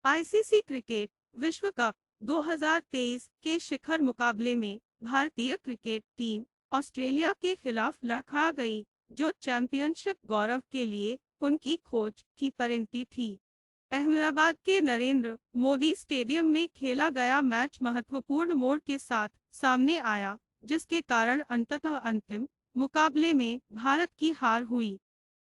ICC cricket विश्व cup 2023 के शिखर मुकाबले में भारतीय क्रिकेट टीम ऑस्ट्रेलिया के खिलाफ लड़खड़ा गई, जो चैंपियनशिप गौरव के लिए उनकी खोज की परिणति थी। अहमदाबाद के नरेंद्र मोदी स्टेडियम में खेला गया मैच महत्वपूर्ण मोड़ के साथ सामने आया, जिसके कारण अंततः अंतिम मुकाबले में भारत की हार हुई।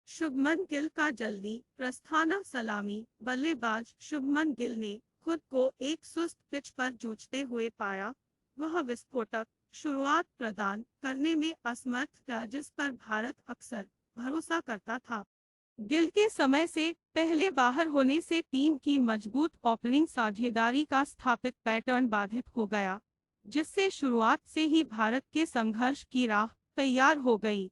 शुभमन गिल का जल्दी प्रस्थान। सलामी बल्लेबाज शुभमन गिल ने खुद को एक सुस्त पिच पर जूझते हुए पाया। वह विस्फोटक शुरुआत प्रदान करने में असमर्थ था, जिस पर भारत अक्सर भरोसा करता था। गिल के समय से पहले बाहर होने से टीम की मजबूत ओपनिंग साझेदारी का स्थापित पैटर्न बाधित हो गया, जिससे शुरुआत से ही भारत के संघर्ष की राह तैयार हो गई।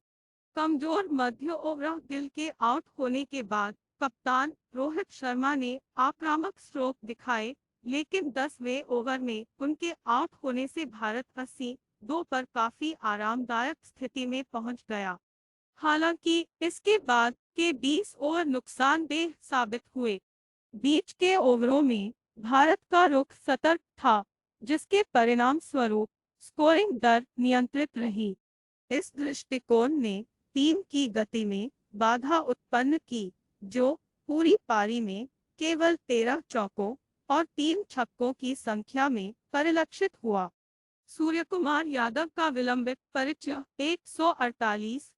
कमजोर मध्य ओवर गिल के आउट होने के बाद कप्तान रोहित शर्मा ने आक्रामक स्ट्रोक दिखाए, लेकिन 10वें ओवर में उनके आउट होने से भारत 80-2 पर काफी आरामदायक स्थिति में पहुंच गया। हालांकि इसके बाद के 20 ओवर नुकसानदेह साबित हुए। बीच के ओवरों में भारत का रुख सतर्क था, जिसके परिणाम स्वरूप स्कोरिंग दर नियंत्रित रही। इस दृष्टिकोण ने टीम की गति में बाधा उत्पन्न की, जो पूरी पारी में केवल 13 चौकों और 3 छक्कों की संख्या में परिलक्षित हुआ। सूर्यकुमार यादव का विलंबित परिचय 148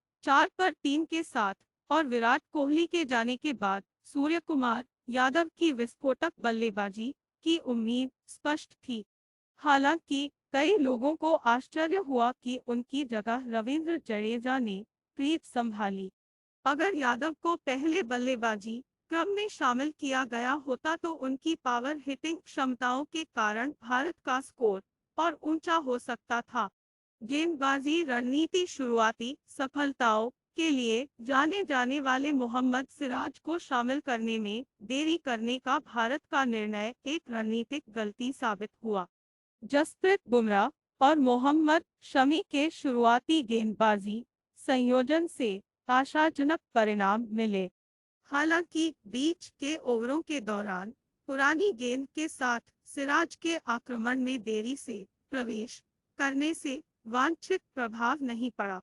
पर 3 के साथ और विराट कोहली के जाने के बाद सूर्यकुमार यादव की विस्फोटक बल्लेबाजी की उम्मीद स्पष्ट थी। हालांकि कई लोगों को आश्चर्य हुआ कि उनकी जगह रविंद्र जडेजा ने क्रीज संभाली। अगर यादव को पहले बल्लेबाजी क्रम में शामिल किया गया होता तो उनकी पावर हिटिंग क्षमताओं के कारण भारत का स्कोर और ऊंचा हो सकता था। गेंदबाजी रणनीति शुरुआती सफलताओं के लिए जाने जाने वाले मोहम्मद सिराज को शामिल करने में देरी करने का भारत का निर्णय एक रणनीतिक गलती साबित हुआ। जसप्रीत बुमराह और मोहम्मद शमी के शुरुआती गेंदबाजी संयोजन से आशाजनक परिणाम मिले। हालांकि बीच के ओवरों के दौरान पुरानी गेंद के साथ सिराज के आक्रमण में देरी से प्रवेश करने से वांछित प्रभाव नहीं पड़ा।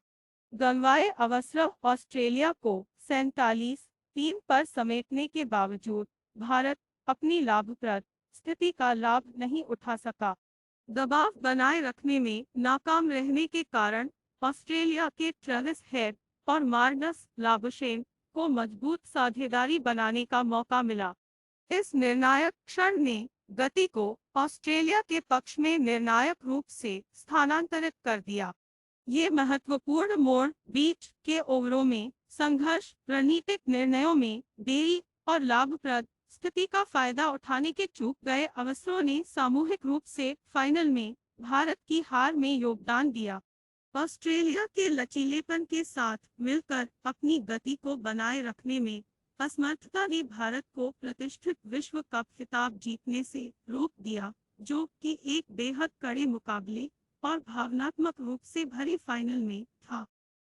गंवाए अवसर ऑस्ट्रेलिया को 47-3 पर समेटने के बावजूद भारत अपनी लाभप्रद स्थिति का लाभ नहीं उठा सका। दबाव बनाए रखने में नाकाम रहने के कारण ऑस्ट्रेलिया के ट्रेविस हेड और मार्नस लाबुशेन को मजबूत साझेदारी बनाने का मौका मिला। इस निर्णायक क्षण ने गति को ऑस्ट्रेलिया के पक्ष में निर्णायक रूप से स्थानांतरित कर दिया। ये महत्वपूर्ण मोड़ बीच के ओवरों में संघर्ष, रणनीतिक निर्णयों में देरी और लाभप्रद स्थिति का फायदा उठाने के चूक गए अवसरों ने सामूहिक रूप से फाइनल में भारत की हार में योगदान दिया। ऑस्ट्रेलिया के लचीलेपन के साथ मिलकर अपनी गति को बनाए रखने में असमर्थता ने भारत को प्रतिष्ठित विश्व कप खिताब जीतने से रोक दिया, जो कि एक बेहद कड़े मुकाबले और भावनात्मक रूप से भरे फाइनल में था।